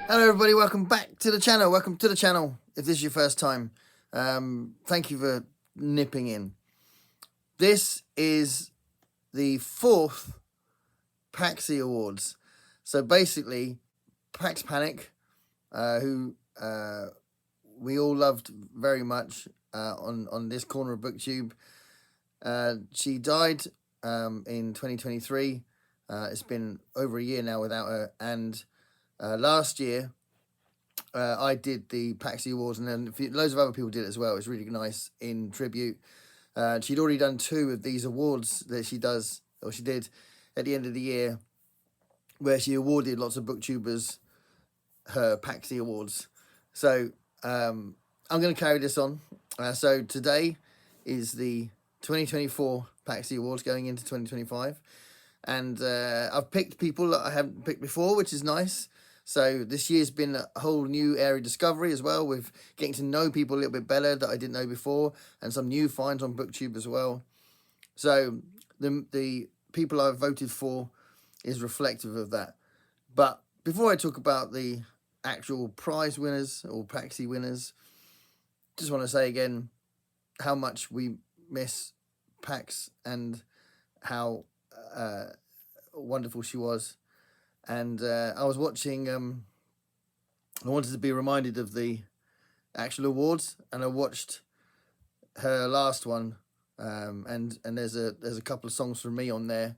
Hello everybody, welcome back to the channel. Welcome to the channel. If this is your first time, thank you for nipping in. This is the 4th Paxy Awards. So basically, Pax Panic, who we all loved very much on this corner of booktube, she died in 2023. It's been over a year now without her, and last year I did the Paxy Awards, and then loads of other people did it as well. It was really nice in tribute. She'd already done 2 of these awards that she did at the end of the year, where she awarded lots of booktubers her Paxy Awards. So I'm going to carry this on. So today is the 2024 Paxy Awards going into 2025. And I've picked people that I haven't picked before, which is nice. So this year's been a whole new area of discovery as well, with getting to know people a little bit better that I didn't know before, and some new finds on booktube as well. So the people I've voted for is reflective of that. But before I talk about the actual prize winners or Paxy winners, just want to say again how much we miss Pax and how wonderful she was. And I was watching, I wanted to be reminded of the actual awards, and I watched her last one, and there's a couple of songs from me on there.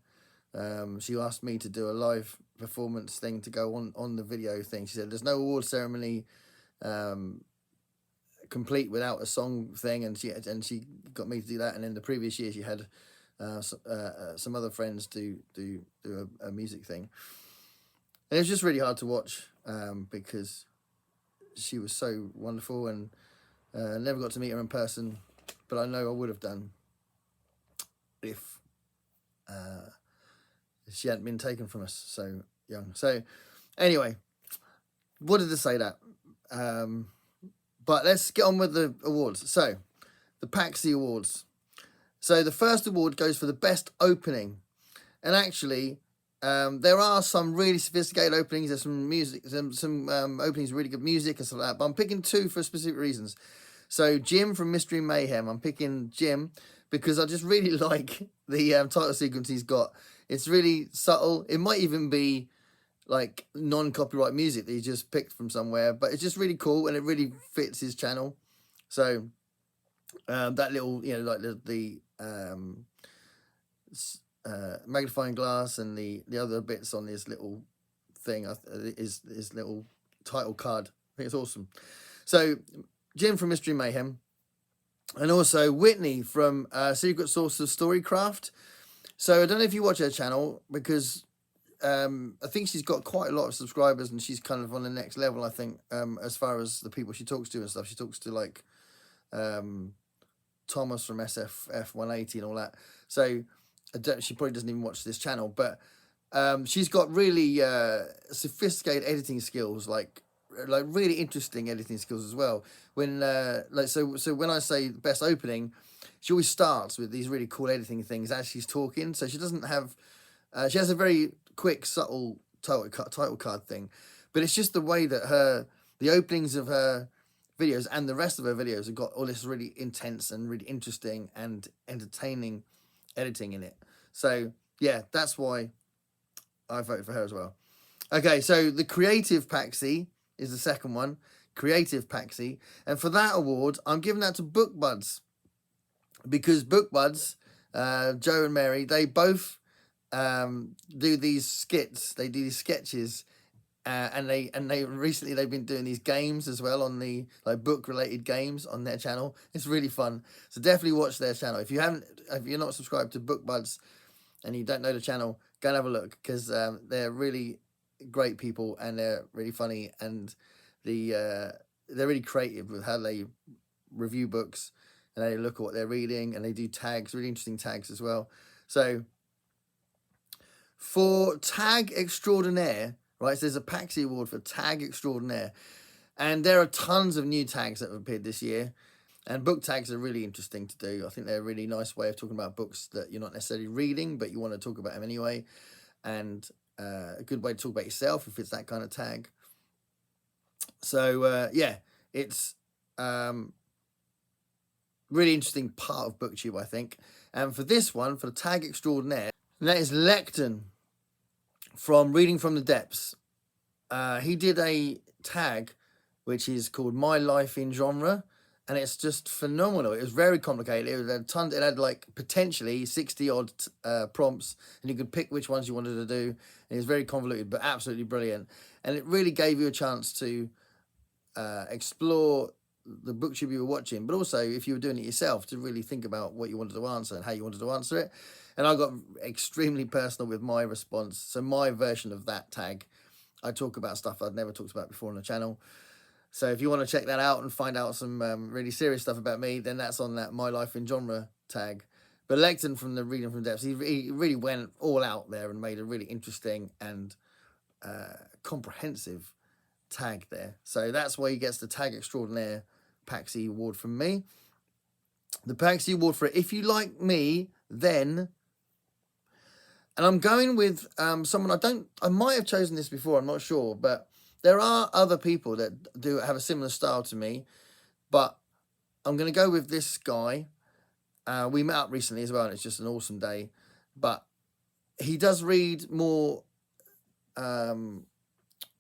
She asked me to do a live performance thing to go on the video thing. She said there's no award ceremony complete without a song thing, and she got me to do that. And then the previous year she had some other friends do a music thing. And it was just really hard to watch because she was so wonderful, and never got to meet her in person, but I know I would have done if she hadn't been taken from us so young. So anyway, wanted to say that. But let's get on with the awards. So the Paxy Awards. So the first award goes for the best opening, and actually there are some really sophisticated openings. There's some music, some openings, really good music and stuff like that. But I'm picking 2 for specific reasons. So Jim from Mystery Mayhem, I'm picking Jim because I just really like the title sequence he's got. It's really subtle. It might even be like non-copyright music that he just picked from somewhere, but it's just really cool and it really fits his channel. So that little, like the magnifying glass and the other bits on this little thing is his little title card. I think it's awesome. So Jim from Mystery Mayhem, and also Whitney from Secret Source of Storycraft. So I don't know if you watch her channel, because I think she's got quite a lot of subscribers, and she's kind of on the next level, I think, as far as the people she talks to and stuff. She talks to like Thomas from SFF 180 and all that. So she probably doesn't even watch this channel, but she's got really sophisticated editing skills, like really interesting editing skills as well. When so when I say best opening, she always starts with these really cool editing things as she's talking. So she doesn't have she has a very quick, subtle title card thing, but it's just the way that the openings of her videos and the rest of her videos have got all this really intense and really interesting and entertaining editing in it. So yeah, that's why I voted for her as well. Okay, so the Creative Paxy is the second one, Creative Paxy, and for that award I'm giving that to BookBuds, because BookBuds, Joe and Mary, they both do these skits, they do these sketches, and they recently they've been doing these games as well, on the like book related games on their channel. It's really fun, so definitely watch their channel. If you're not subscribed to BookBuds and you don't know the channel, go and have a look, because they're really great people and they're really funny, and they're really creative with how they review books, and they look at what they're reading, and they do tags, really interesting tags as well. So for Tag Extraordinaire, right, so there's a Paxy Award for Tag Extraordinaire, and there are tons of new tags that have appeared this year, and book tags are really interesting to do. I think they're a really nice way of talking about books that you're not necessarily reading, but you want to talk about them anyway, and a good way to talk about yourself if it's that kind of tag. So yeah, it's really interesting part of booktube, I think. And for this one, for the tag extraordinaire, and that is Lecton from Reading from the Depths. He did a tag which is called My Life in Genre, and it's just phenomenal. It was very complicated. It had tons. It had like potentially 60 odd prompts, and you could pick which ones you wanted to do. And it was very convoluted, but absolutely brilliant. And it really gave you a chance to explore the booktube you were watching, but also if you were doing it yourself, to really think about what you wanted to answer and how you wanted to answer it. And I got extremely personal with my response. So my version of that tag, I talk about stuff I'd never talked about before on the channel. So if you want to check that out and find out some really serious stuff about me, then that's on that My Life in Genre tag. But Lecton from the Reading from the Depths, he really went all out there and made a really interesting and comprehensive tag there. So that's why he gets the Tag Extraordinaire Paxy Award from me. The Paxy Award for If You Like Me, Then... And I'm going with someone I might have chosen this before, I'm not sure, but there are other people that do have a similar style to me, but I'm going to go with this guy. We met up recently as well, and it's just an awesome day. But he does read more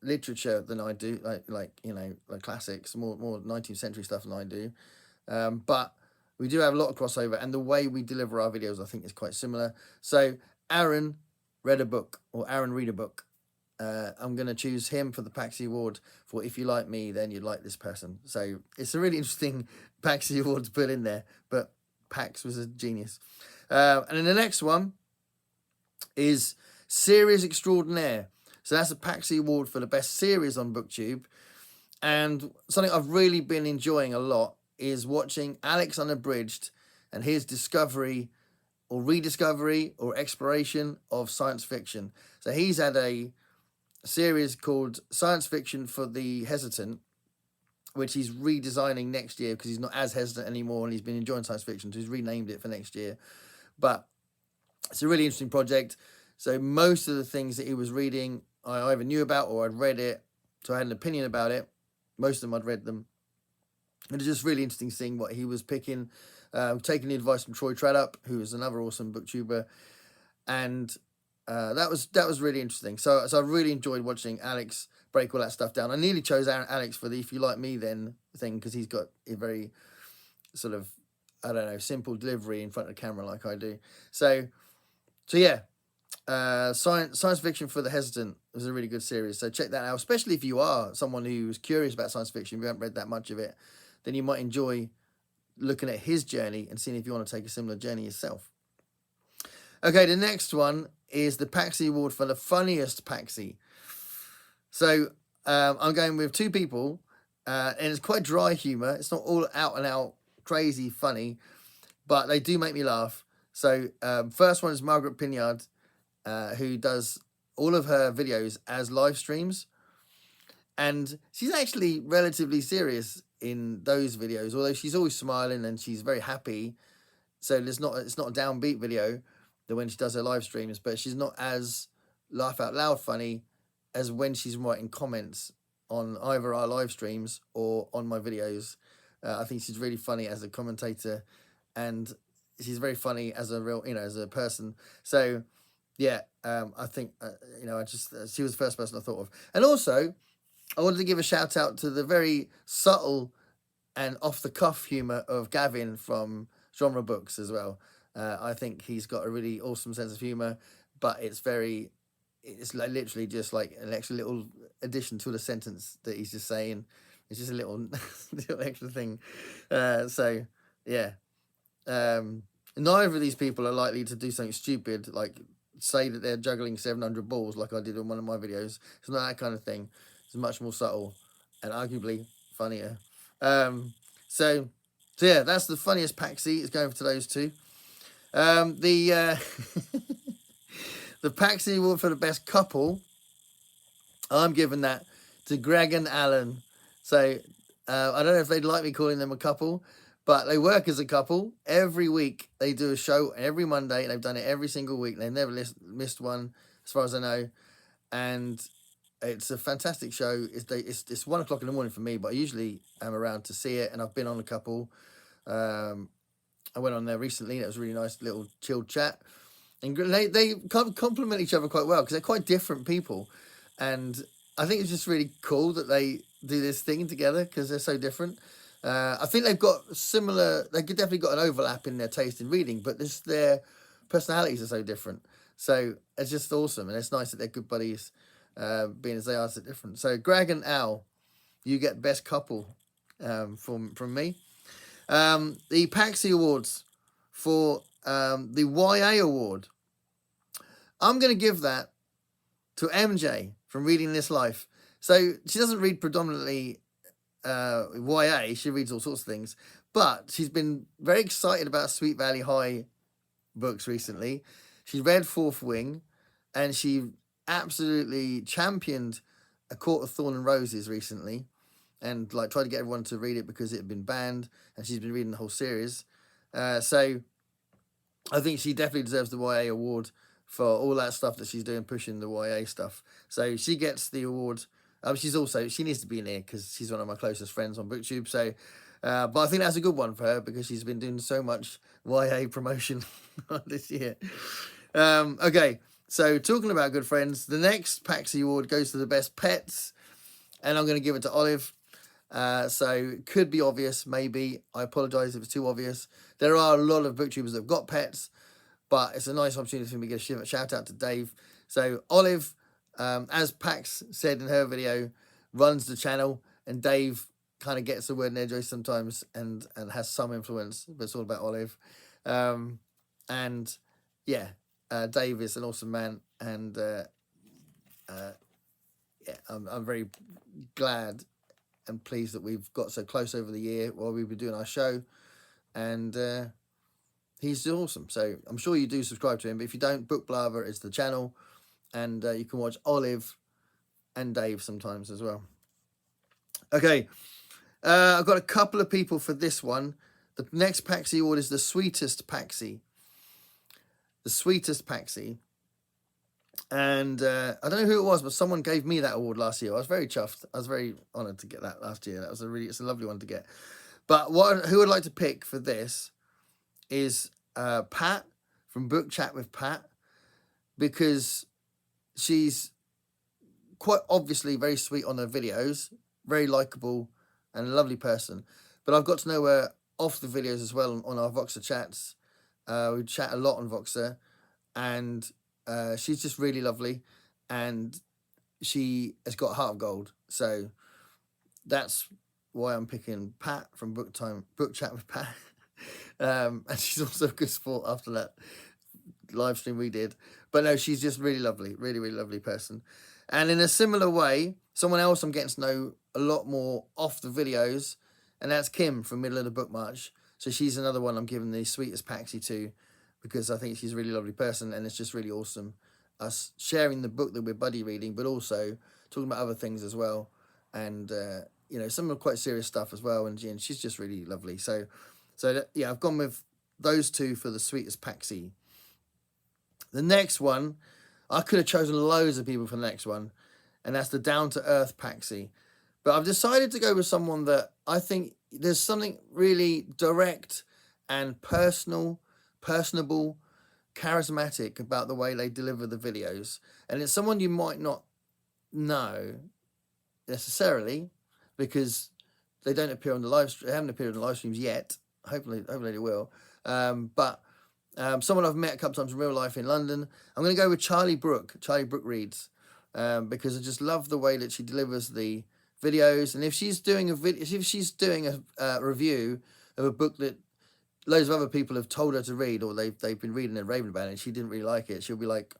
literature than I do, like you know, like classics, more 19th century stuff than I do. But we do have a lot of crossover, and the way we deliver our videos, I think, is quite similar. So Aaron read a book, or Aaron read a book. I'm going to choose him for the Paxy Award for If You Like Me, Then You'd Like This Person. So it's a really interesting Paxy Award to put in there, but Pax was a genius. And then the next one is Series Extraordinaire. So that's a Paxy Award for the best series on BookTube. And something I've really been enjoying a lot is watching Alex Unabridged and his discovery or rediscovery or exploration of science fiction. So he's had a series called Science Fiction for the Hesitant, which he's redesigning next year because he's not as hesitant anymore and he's been enjoying science fiction, so he's renamed it for next year. But it's a really interesting project. So most of the things that he was reading, I either knew about or I'd read it, so I had an opinion about it. Most of them I'd read them. And it's just really interesting seeing what he was picking, taking the advice from Troy Tradup, who is another awesome booktuber, and that was really interesting. So I really enjoyed watching Alex break all that stuff down. I nearly chose Alex for the If You Like Me Then thing because he's got a very sort of, I don't know, simple delivery in front of the camera like I do. So yeah, Science Fiction for the Hesitant was a really good series. So check that out, especially if you are someone who's curious about science fiction, you haven't read that much of it, then you might enjoy looking at his journey and seeing if you want to take a similar journey yourself. Okay, the next one is the Paxy Award for the funniest Paxy. So I'm going with two people, and it's quite dry humour. It's not all out and out crazy funny, but they do make me laugh. So first one is Margaret Pinyard, who does all of her videos as live streams, and she's actually relatively serious in those videos, although she's always smiling and she's very happy. So it's not a downbeat video that when she does her live streams, but she's not as laugh out loud funny as when she's writing comments on either our live streams or on my videos. I think she's really funny as a commentator, and she's very funny as a real, as a person. So yeah, I think, she was the first person I thought of. And also, I wanted to give a shout out to the very subtle and off the cuff humour of Gavin from Genre Books as well. I think he's got a really awesome sense of humour, but it's like literally just like an extra little addition to the sentence that he's just saying. It's just a little extra thing. So yeah, neither of these people are likely to do something stupid like say that they're juggling 700 balls like I did in one of my videos. It's not that kind of thing. It's much more subtle and arguably funnier. So yeah, that's the funniest Paxy. It's going for those two. The Paxy Award for the best couple, I'm giving that to Greg and Alan. So I don't know if they'd like me calling them a couple, but they work as a couple. Every week they do a show every Monday. They've done it every single week. They've never missed one as far as I know. And it's a fantastic show. It's 1 o'clock in the morning for me, but I usually am around to see it, and I've been on a couple. I went on there recently, and it was a really nice little chilled chat. And they complement each other quite well because they're quite different people, and I think it's just really cool that they do this thing together because they're so different. I think they've got similar. They could definitely got an overlap in their taste in reading, but their personalities are so different. So it's just awesome, and it's nice that they're good buddies, being as they are so different. So Greg and Al, you get best couple from me. The Paxy Awards for the YA award. I'm going to give that to MJ from Reading This Life. So she doesn't read predominantly YA. She reads all sorts of things. But she's been very excited about Sweet Valley High books recently. She read Fourth Wing. And she absolutely championed A Court of Thorn and Roses recently. And like tried to get everyone to read it because it had been banned. And she's been reading the whole series. So I think she definitely deserves the YA award for all that stuff that she's doing, pushing the YA stuff. So she gets the award. She needs to be in here because she's one of my closest friends on BookTube. So, but I think that's a good one for her because she's been doing so much YA promotion this year. Okay, so talking about good friends, the next Paxy Award goes to the best pets, and I'm going to give it to Olive. So it could be obvious, maybe. I apologise if it's too obvious. There are a lot of booktubers that have got pets, but it's a nice opportunity for me to give a shout out to Dave. So Olive, as Pax said in her video, runs the channel, and Dave kind of gets the word in edgeways sometimes and has some influence, but it's all about Olive. And yeah, Dave is an awesome man, and yeah, I'm very glad and pleased that we've got so close over the year while we've been doing our show, and he's awesome. So I'm sure you do subscribe to him, but if you don't, Book Blava is the channel, and you can watch Olive and Dave sometimes as well. Okay, I've got a couple of people for this one. The next Paxy Award is the Sweetest Paxy. The Sweetest Paxy. And I don't know who it was, but someone gave me that award last year. I was very chuffed. I was very honoured to get that last year. That was it's a lovely one to get. But who I'd like to pick for this is Pat from Book Chat with Pat, because she's quite obviously very sweet on her videos, very likeable and a lovely person. But I've got to know her off the videos as well on our Voxer chats. We chat a lot on Voxer, and she's just really lovely, and she has got a heart of gold. So that's why I'm picking Pat from Book Chat with Pat. And she's also a good sport after that live stream we did. But no, she's just really lovely, really, really lovely person. And in a similar way, someone else I'm getting to know a lot more off the videos, and that's Kim from Middle of the Book March. So she's another one I'm giving the Sweetest Paxy to, because I think she's a really lovely person, and it's just really awesome us sharing the book that we're buddy reading, but also talking about other things as well, and you know, some of quite serious stuff as well, and she's just really lovely. So yeah, I've gone with those two for the Sweetest Paxy. The next one, I could have chosen loads of people for the next one, and that's the Down to Earth Paxy, but I've decided to go with someone that I think there's something really direct and personable, charismatic about the way they deliver the videos, and it's someone you might not know necessarily because they don't appear on the they haven't appeared on the live streams yet. Hopefully they will. But someone I've met a couple times in real life in London. I'm going to go with Charlie Brooke. Charlie Brooke reads, because I just love the way that she delivers the videos, and if she's doing a review of a book that loads of other people have told her to read, or they've been reading and raving about it, and she didn't really like it, she'll be like,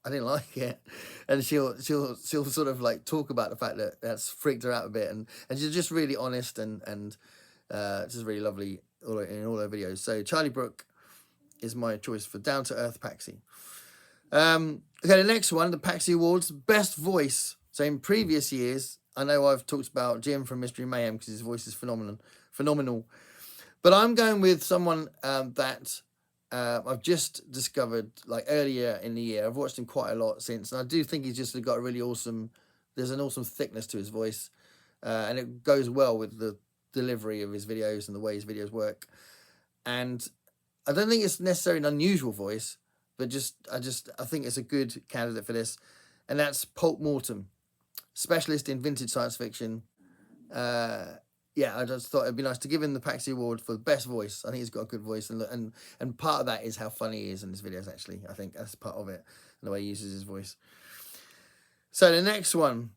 I didn't like it, and she'll sort of like talk about the fact that that's freaked her out a bit, and she's just really honest and just really lovely in all her videos. So Charlie Brooke is my choice for Down to Earth Paxy. Okay, the next one, the Paxy Awards, Best Voice. So in previous years, I know I've talked about Jim from Mystery Mayhem because his voice is phenomenal. But I'm going with someone that I've just discovered like earlier in the year. I've watched him quite a lot since, and I do think he's just got a really awesome there's an awesome thickness to his voice, and it goes well with the delivery of his videos and the way his videos work. And I don't think it's necessarily an unusual voice, but I think it's a good candidate for this, and that's Pulp Mortem, specialist in vintage science fiction. Yeah, I just thought it'd be nice to give him the Paxy Award for the best voice. I think he's got a good voice, and part of that is how funny he is in his videos. Actually, I think that's part of it, and the way he uses his voice. So the next one,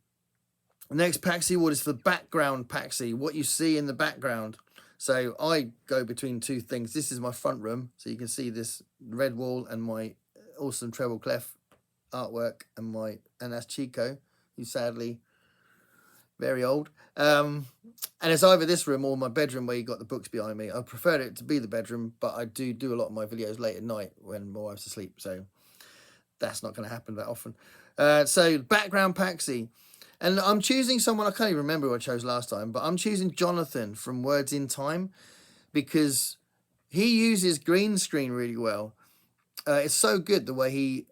the next Paxy Award is for background Paxy, what you see in the background. So I go between two things. This is my front room, so you can see this red wall and my awesome treble clef artwork, and that's Chico, who's sadly very old. And it's either this room or my bedroom where you got the books behind me. I prefer it to be the bedroom, but I do a lot of my videos late at night when my wife's asleep, so that's not going to happen that often. So background Paxy. And I'm choosing someone, I can't even remember who I chose last time, but I'm choosing Jonathan from Words in Time, because he uses green screen really well. It's so good the way he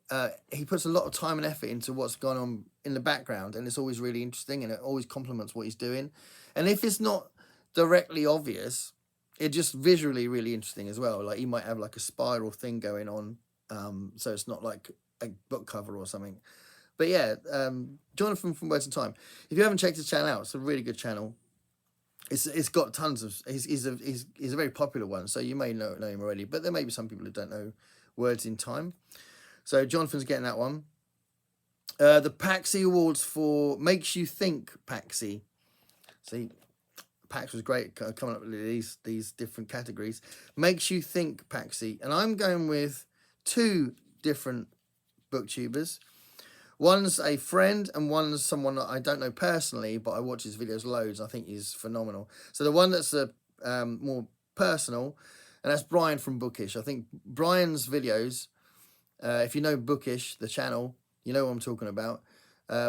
puts a lot of time and effort into what's going on in the background, and it's always really interesting, and it always complements what he's doing. And if it's not directly obvious, it's just visually really interesting as well. Like he might have like a spiral thing going on, so it's not like a book cover or something. But yeah, Jonathan from Words in Time. If you haven't checked his channel out, it's a really good channel. It's got tons of. He's a very popular one, so you may know him already. But there may be some people who don't know Words in Time. So Jonathan's getting that one. The Paxy Awards for Makes You Think Paxy. See, Pax was great coming up with these different categories. Makes You Think Paxy, and I'm going with two different booktubers. One's a friend and one's someone that I don't know personally, but I watch his videos loads. I think he's phenomenal. So the one that's more personal, and that's Brian from Bookish. I think Brian's videos, if you know Bookish, the channel, you know what I'm talking about.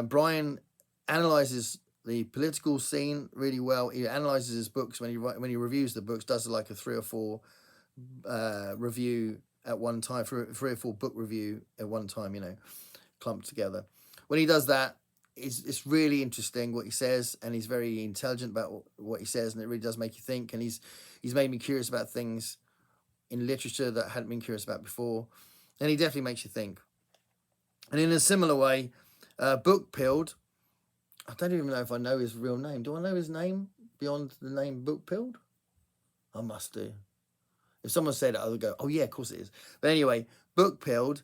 Brian analyzes the political scene really well. He analyzes his books when he reviews the books, does like a 3 or 4 review at one time, 3 or 4 book review at one time, you know, clumped together. When he does that, it's really interesting what he says, and he's very intelligent about what he says, and it really does make you think. And he's made me curious about things in literature that I hadn't been curious about before, and he definitely makes you think. And in a similar way, Book Pilled, I don't even know if I know his real name. Do I know his name beyond the name Book Pilled? I must do. If someone said it, I would go, oh yeah, of course it is. But anyway, Book Pilled,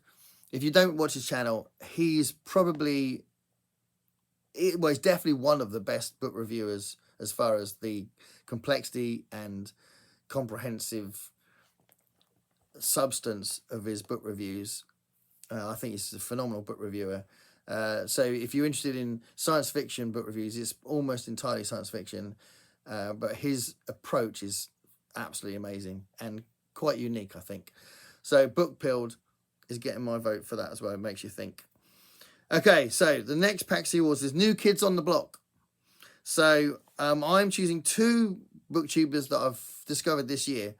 if you don't watch his channel, he's probably, he's definitely one of the best book reviewers as far as the complexity and comprehensive substance of his book reviews. I think he's a phenomenal book reviewer. So if you're interested in science fiction book reviews, it's almost entirely science fiction, but his approach is absolutely amazing and quite unique, I think. So Book Pilled is getting my vote for that as well. It makes you think. Okay, so the next Paxy Awards is New Kids on the Block. So I'm choosing 2 booktubers that I've discovered this year,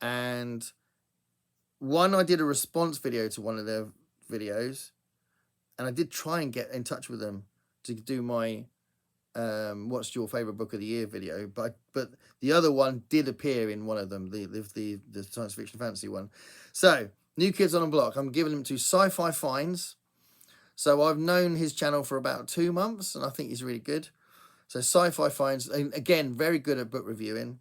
and one, I did a response video to one of their videos, and I did try and get in touch with them to do my what's your favorite book of the year video, but the other one did appear in one of them, the science fiction fantasy one. So New Kids on the Block, I'm giving them to Sci-Fi Finds. So I've known his channel for about 2 months, and I think he's really good. So Sci-Fi Finds, again, very good at book reviewing.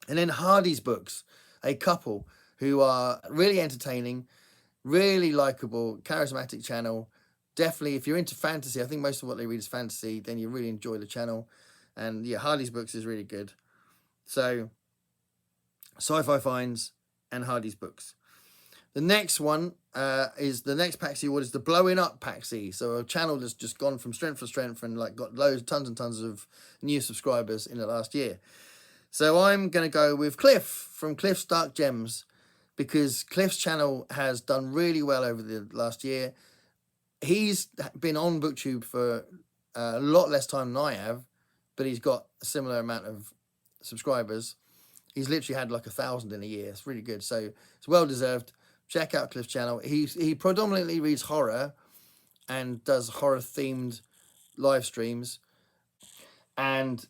And then Hardy's Books, a couple who are really entertaining, really likable, charismatic channel. Definitely, if you're into fantasy, I think most of what they read is fantasy, then you really enjoy the channel. And yeah, Hardy's Books is really good. So Sci-Fi Finds and Hardy's Books. The next one is the next Paxy Award is the Blowing Up Paxy. So a channel that's just gone from strength to strength and like got tons and tons of new subscribers in the last year. So I'm going to go with Cliff from Cliff's Dark Gems, because Cliff's channel has done really well over the last year. He's been on BookTube for a lot less time than I have, but he's got a similar amount of subscribers. He's literally had like 1,000 in a year. It's really good. So it's well deserved. Check out Cliff's channel. He predominantly reads horror and does horror themed live streams. And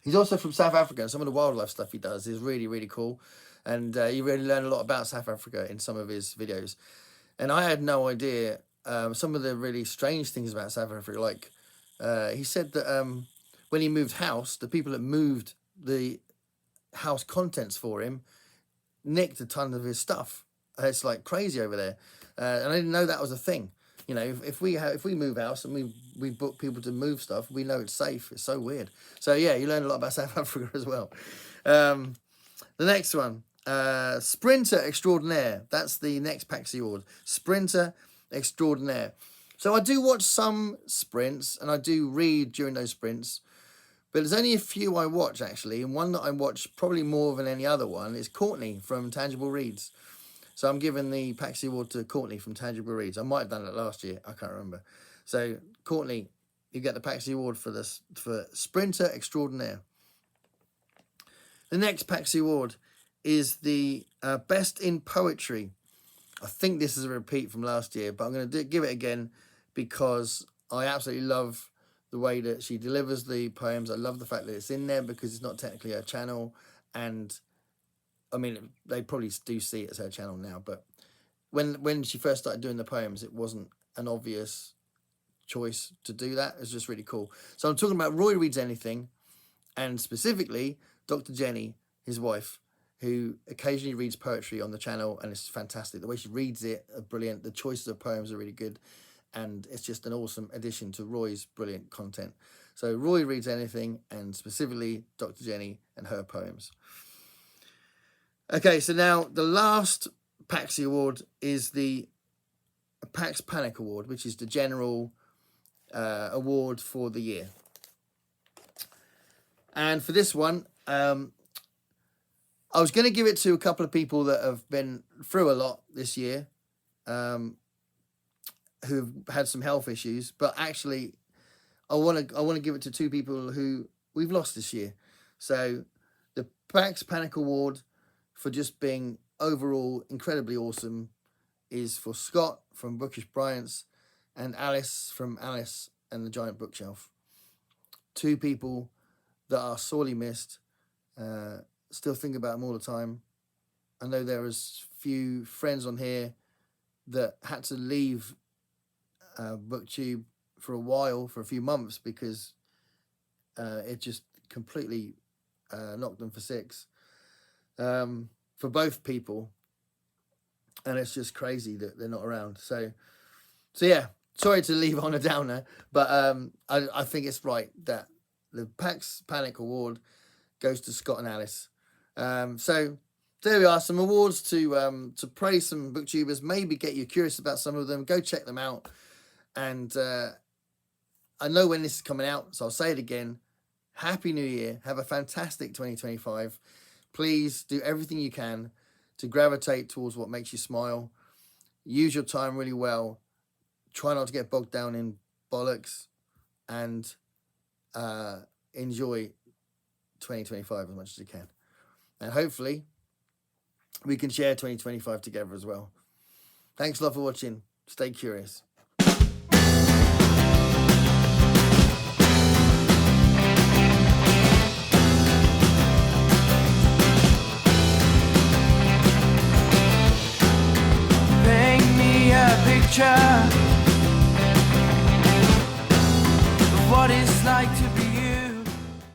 he's also from South Africa, and some of the wildlife stuff he does is really, really cool. And you really learn a lot about South Africa in some of his videos. And I had no idea some of the really strange things about South Africa. Like he said that when he moved house, the people that moved the house contents for him nicked a ton of his stuff. It's like crazy over there. And I didn't know that was a thing. You know, if we move house and we book people to move stuff, we know it's safe. It's so weird. So yeah, you learn a lot about South Africa as well. The next one, Sprinter Extraordinaire. That's the next Paxy Award. Sprinter Extraordinaire. So I do watch some sprints and I do read during those sprints, but there's only a few I watch actually, and one that I watch probably more than any other one is Courtney from Tangible Reads. So I'm giving the Paxy Award to Courtney from Tangible Reads. I might have done it last year. I can't remember. So Courtney, you get the Paxy Award for Sprinter Extraordinaire. The next Paxy Award is the Best in Poetry. I think this is a repeat from last year, but I'm going to give it again because I absolutely love the way that she delivers the poems. I love the fact that it's in there because it's not technically her channel, and I mean, they probably do see it as her channel now, but when she first started doing the poems, it wasn't an obvious choice to do that. It's just really cool. So I'm talking about Roy Reads Anything, and specifically Dr. Jenny, his wife, who occasionally reads poetry on the channel, and it's fantastic. The way she reads it are brilliant. The choices of poems are really good, and it's just an awesome addition to Roy's brilliant content. So Roy Reads Anything, and specifically Dr. Jenny and her poems. Okay, so now the last Paxy Award is the Pax Panic Award, which is the general award for the year. And for this one, I was going to give it to a couple of people that have been through a lot this year, who've had some health issues, but actually I want to give it to two people who we've lost this year. So the Pax Panic Award for just being overall incredibly awesome is for Scott from Bookish Bryants and Alice from Alice and the Giant Bookshelf. Two people that are sorely missed. Still think about them all the time. I know there was few friends on here that had to leave booktube for a while, for a few months, because it just completely knocked them for six. For both people, and it's just crazy that they're not around. So yeah, sorry to leave on a downer, but I think it's right that the Pax Panic Award goes to Scott and Alice. So there we are, some awards to praise some booktubers, maybe get you curious about some of them. Go check them out, and I know when this is coming out, so I'll say it again. Happy New Year. Have a fantastic 2025. Please do everything you can to gravitate towards what makes you smile. Use your time really well. Try not to get bogged down in bollocks, and enjoy 2025 as much as you can. And hopefully we can share 2025 together as well. Thanks a lot for watching. Stay curious. Picture of what it's like to